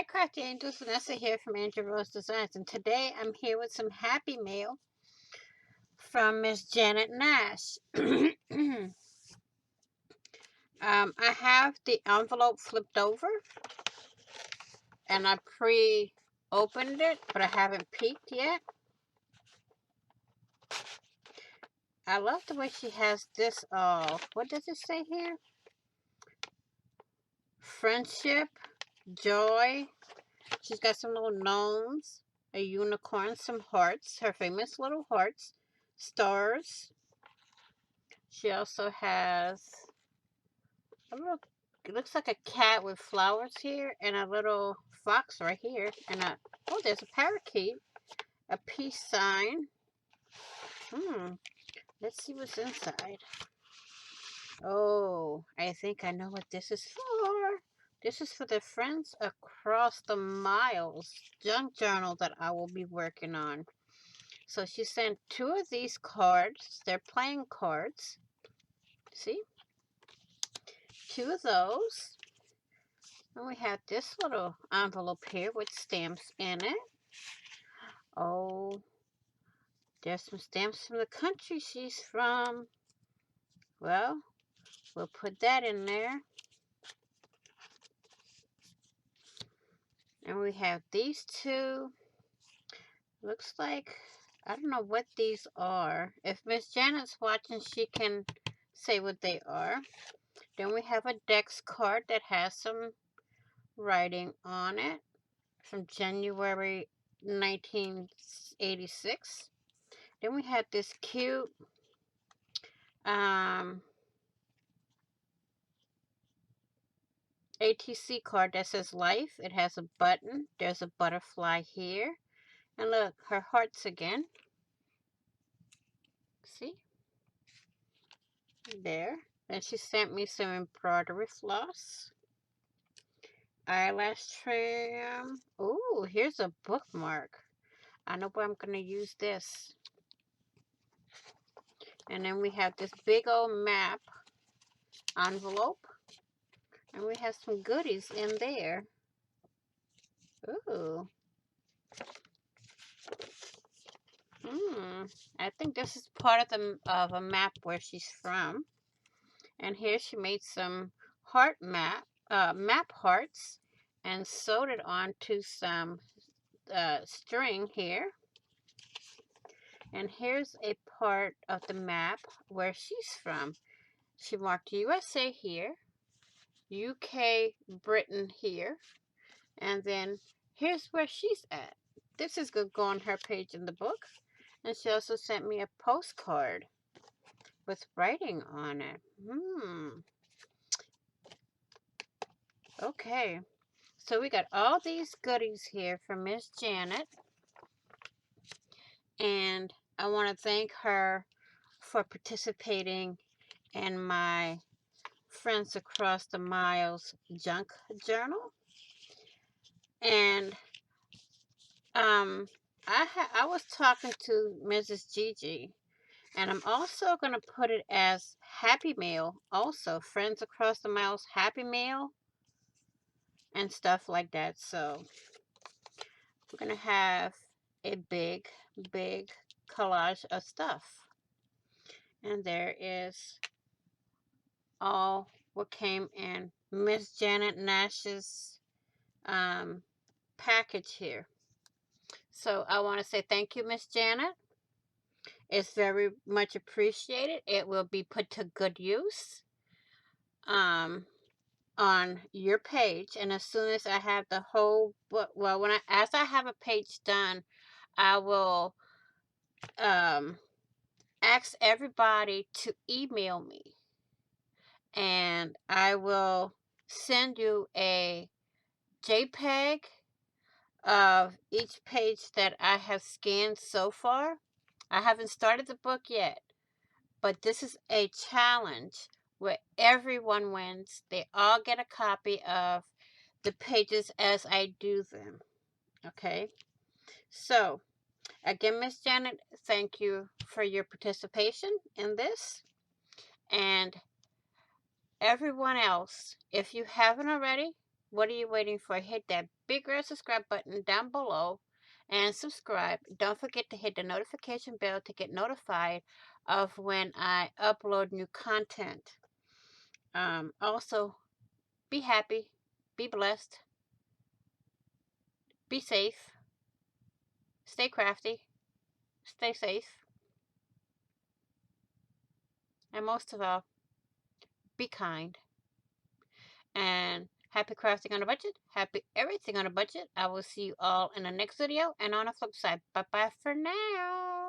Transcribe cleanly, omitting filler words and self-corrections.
Hi, Crafty Angels. Vanessa here from Angel Rose Designs, and today I'm here with some Happy Mail from Miss Janet Nash. I have the envelope flipped over, and I pre-opened it, but I haven't peeked yet. I love the way she has this. What does it say here? Friendship, joy. She's got some little gnomes, a unicorn, some hearts, her famous little hearts, stars. She also has a little, it looks like a cat with flowers here, and a little fox right here, and oh, there's a parakeet, a peace sign. Let's see what's inside. Oh, I think I know what this is for. This is for the Friends Across the Miles junk journal that I will be working on. So she sent 2 of these cards. They're playing cards. See? 2 of those. And we have this little envelope here with stamps in it. Oh, there's some stamps from the country she's from. Well, we'll put that in there. And we have these 2. Looks like, I don't know what these are. If Miss Janet's watching, she can say what they are. Then we have a Dex card that has some writing on it from January 1986. Then we have this cute ATC card that says life. It has a button. There's a butterfly here. And look, her hearts again. See? There. And she sent me some embroidery floss. Eyelash trim. Ooh, here's a bookmark. I know where I'm going to use this. And then we have this big old map envelope. And we have some goodies in there. Ooh. I think this is part of a map where she's from. And here she made some map hearts, and sewed it onto some string here. And here's a part of the map where she's from. She marked USA here, UK, Britain here, and then here's where she's at. This is going to go on her page in the book. And she also sent me a postcard with writing on it. Okay. So we got all these goodies here from Miss Janet. And I want to thank her for participating in my Friends Across the Miles junk journal. And I was talking to Mrs. Gigi, and I'm also going to put it as Happy Mail, also Friends Across the Miles Happy Mail and stuff like that. So we're going to have a big collage of stuff. And there is all what came in Miss Janet Nash's package here. So I want to say thank you, Miss Janet. It's very much appreciated. It will be put to good use on your page. And as soon as I have the whole book, well, as I have a page done, I will ask everybody to email me, and I will send you a JPEG of each page that I have scanned so far. I haven't started the book yet, but this is a challenge where everyone wins. They all get a copy of the pages as I do them. Okay? So, again, Miss Janet, thank you for your participation in this. And everyone else, if you haven't already, What are you waiting for? Hit that big red subscribe button down below and subscribe. Don't forget to hit the notification bell to get notified of when I upload new content. Also, be happy, be blessed, be safe, stay crafty, stay safe, and most of all, be kind. And happy crafting on a budget. Happy everything on a budget. I will see you all in the next video and on the flip side. Bye bye for now.